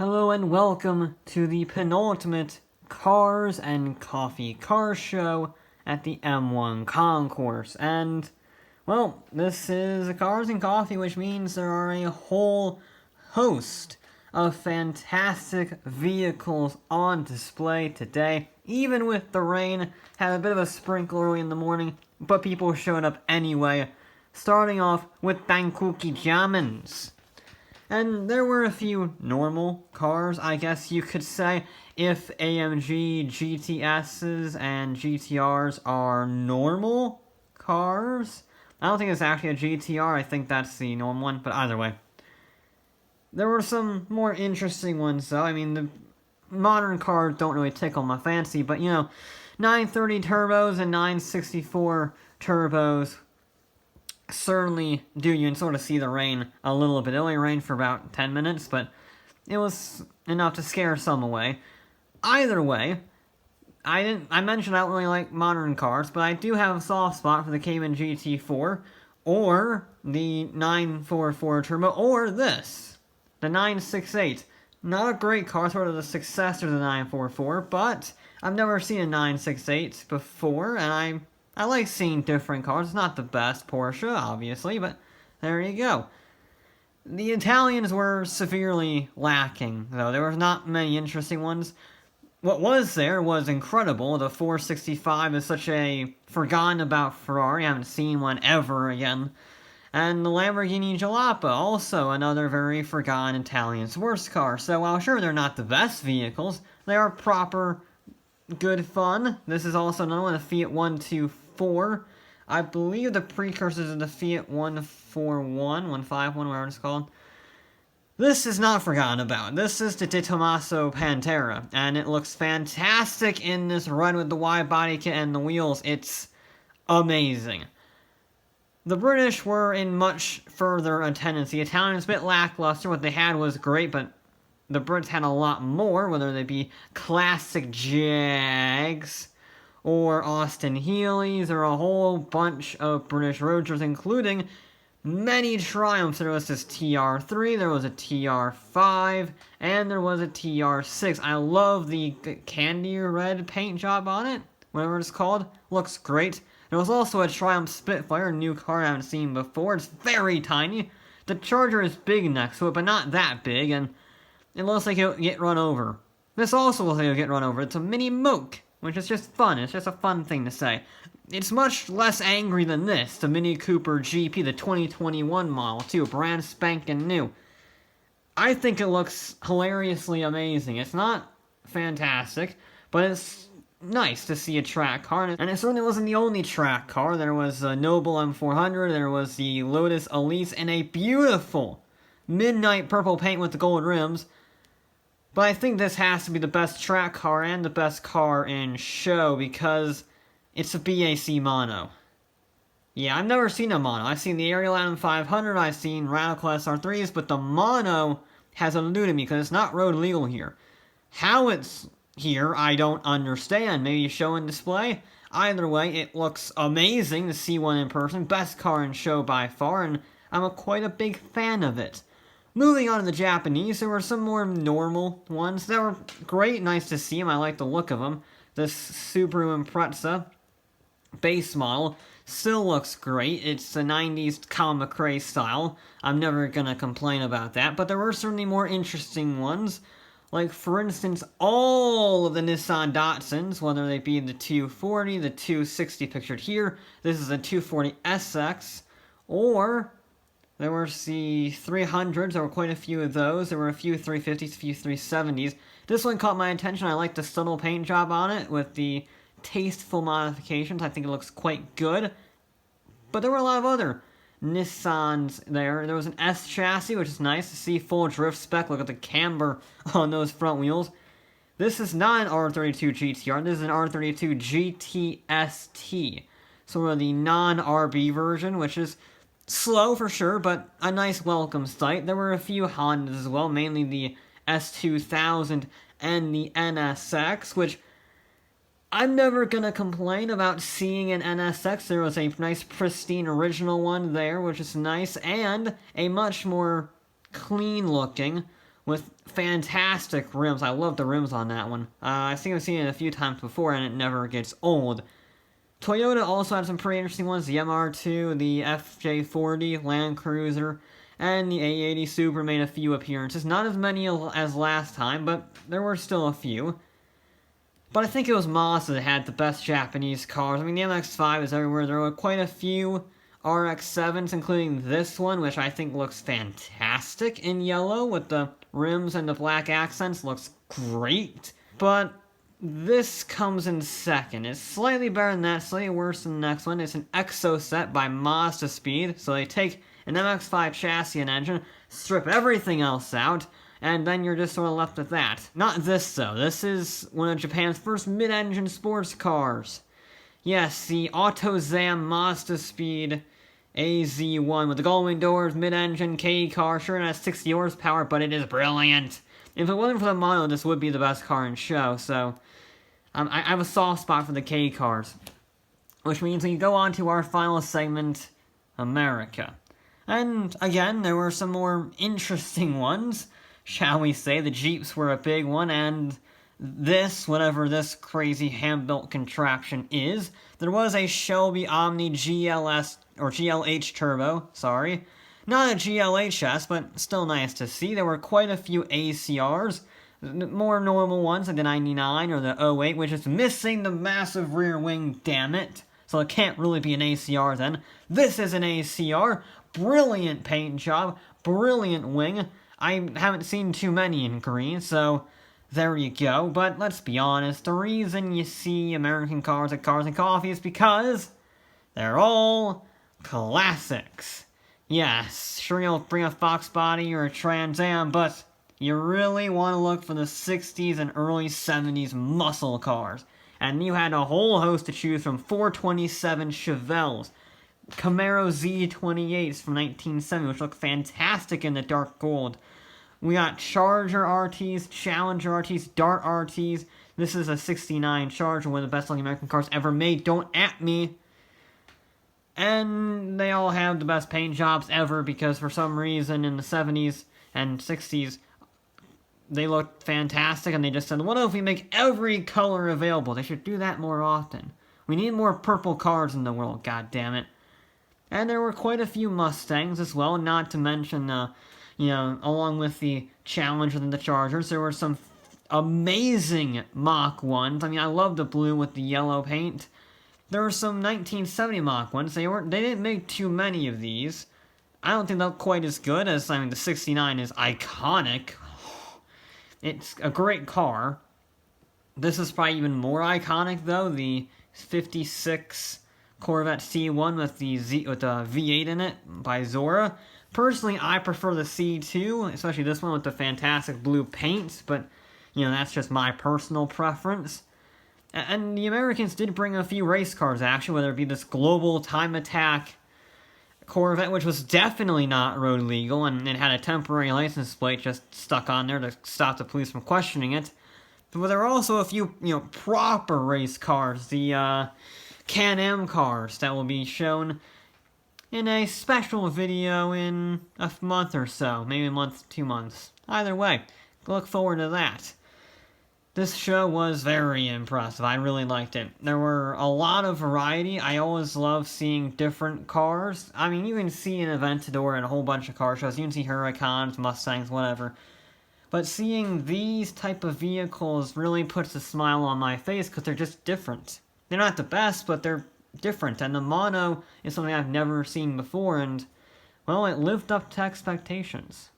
Hello and welcome to the penultimate Cars and Coffee car show at the M1 Concourse. And, well, this is a Cars and Coffee, which means there are a whole host of fantastic vehicles on display today. Even with the rain, had a bit of a sprinkle early in the morning, but people showed up anyway. Starting off with Bangkuki Jamans. And there were a few normal cars, I guess you could say, if AMG GTSs and GTRs are normal cars. I don't think it's actually a GTR, I think that's the normal one, but either way. There were some more interesting ones, though. I mean, the modern cars don't really tickle my fancy, but, 930 turbos and 964 turbos certainly do. You can sort of see the rain a little bit. It only rained for about 10 minutes, but it was enough to scare some away. Either way, I mentioned I don't really like modern cars, but I do have a soft spot for the Cayman GT4, or the 944 Turbo, or this, the 968. Not a great car, sort of the successor to the 944, but I've never seen a 968 before, and I like seeing different cars. It's not the best Porsche, obviously, but there you go. The Italians were severely lacking, though. There were not many interesting ones. What was there was incredible. The 465 is such a forgotten-about Ferrari. I haven't seen one ever again. And the Lamborghini Jalapa, also another very forgotten Italian sports car. So while sure they're not the best vehicles, they are proper, good fun. This is also another one, the Fiat 124. I believe the precursors of the Fiat 141, 151, whatever it's called. This is not forgotten about. This is the Tommaso Pantera, and it looks fantastic in this run with the wide body kit and the wheels. It's amazing. The British were in much further attendance. The Italians a bit lackluster. What they had was great, but the Brits had a lot more, whether they be classic Jags or Austin Healey's, or a whole bunch of British roadsters, including many Triumphs. There was this TR3, there was a TR5, and there was a TR6. I love the candy red paint job on it, whatever it's called. Looks great. There was also a Triumph Spitfire, a new car I haven't seen before. It's very tiny. The Charger is big next to it, but not that big, and it looks like it'll get run over. This also looks like it'll get run over. It's a mini moke, which is just fun. It's just a fun thing to say. It's much less angry than this, the Mini Cooper GP, the 2021 model, too. Brand spanking new. I think it looks hilariously amazing. It's not fantastic, but it's nice to see a track car, and it certainly wasn't the only track car. There was a Noble M400, there was the Lotus Elise, and a beautiful midnight purple paint with the gold rims. But I think this has to be the best track car and the best car in show, because it's a BAC mono. Yeah, I've never seen a mono. I've seen the Ariel Atom 500, I've seen Radical SR3s, but the mono has eluded me because it's not road legal here. How it's here, I don't understand. Maybe show and display? Either way, it looks amazing to see one in person. Best car in show by far, and I'm quite a big fan of it. Moving on to the Japanese, there were some more normal ones that were great, nice to see them, I like the look of them. This Subaru Impreza base model still looks great. It's the 90s Colin McRae style. I'm never gonna complain about that, but there were certainly more interesting ones. Like, for instance, all of the Nissan Datsuns, whether they be the 240, the 260 pictured here, this is a 240 SX, or there were the 300s, there were quite a few of those, there were a few 350s, a few 370s. This one caught my attention. I like the subtle paint job on it with the tasteful modifications. I think it looks quite good. But there were a lot of other Nissans there. There was an S chassis, which is nice to see. Full drift spec. Look at the camber on those front wheels. This is not an R32 GTR. This is an R32 GTST. Sort of the non-RB version, which is slow for sure, but a nice welcome sight. There were a few Hondas as well, mainly the S2000 and the NSX, which I'm never gonna complain about seeing an NSX. There was a nice pristine original one there, which is nice, and a much more clean looking with fantastic rims. I love the rims on that one. I think I've seen it a few times before, and it never gets old. Toyota also had some pretty interesting ones. The MR2, the FJ40, Land Cruiser, and the A80 Super made a few appearances. Not as many as last time, but there were still a few. But I think it was Mazda that had the best Japanese cars. I mean, the MX-5 is everywhere. There were quite a few RX-7s, including this one, which I think looks fantastic in yellow with the rims and the black accents. Looks great. But this comes in second. It's slightly better than that, slightly worse than the next one. It's an Exoset by Mazda Speed. So they take an MX-5 chassis and engine, strip everything else out, and then you're just sort of left with that. Not this, though. This is one of Japan's first mid-engine sports cars. Yes, the AutoZam Mazda Speed AZ1 with the gull-wing doors, mid-engine, K car. Sure, it has 60 horsepower, but it is brilliant. If it wasn't for the mono, this would be the best car in show, so I have a soft spot for the K cars. Which means we go on to our final segment, America. And, again, there were some more interesting ones, shall we say. The Jeeps were a big one, and this, whatever this crazy hand-built contraption is, there was a Shelby Omni GLS, or GLH Turbo, sorry. Not a GLHS, but still nice to see. There were quite a few ACRs, more normal ones like the 99 or the 08, which is missing the massive rear wing, damn it. So it can't really be an ACR then. This is an ACR. Brilliant paint job, brilliant wing. I haven't seen too many in green, so there you go. But let's be honest, the reason you see American cars at Cars and Coffee is because they're all classics. Yes, sure you'll bring a Fox body or a Trans Am, but you really want to look for the 60s and early 70s muscle cars. And you had a whole host to choose from. 427 Chevelles, Camaro Z28s from 1970, which look fantastic in the dark gold. We got Charger RTs, Challenger RTs, Dart RTs. This is a 69 Charger, one of the best looking American cars ever made. Don't at me. And they all have the best paint jobs ever because for some reason in the 70s and 60s, they looked fantastic and they just said, what if we make every color available? They should do that more often. We need more purple cars in the world, god damn it. And there were quite a few Mustangs as well, not to mention, along with the Challengers and the Chargers, there were some amazing Mach 1s. I mean, I love the blue with the yellow paint. There were some 1970 Mach 1s. They didn't make too many of these. I don't think they're quite as good as, the 69 is iconic. It's a great car. This is probably even more iconic, though. The 56 Corvette C1 with the V8 in it by Zora. Personally, I prefer the C2, especially this one with the fantastic blue paint, but, that's just my personal preference. And the Americans did bring a few race cars, actually, whether it be this Global Time Attack Corvette, which was definitely not road legal, and it had a temporary license plate just stuck on there to stop the police from questioning it. But there were also a few, proper race cars, the Can-Am cars that will be shown in a special video in a month or so, maybe a month, 2 months. Either way, look forward to that. This show was very impressive. I really liked it. There were a lot of variety. I always love seeing different cars. I mean, you can see an Aventador and a whole bunch of car shows. You can see Huracans, Mustangs, whatever. But seeing these type of vehicles really puts a smile on my face because they're just different. They're not the best, but they're different. And the mono is something I've never seen before, and, well, it lived up to expectations.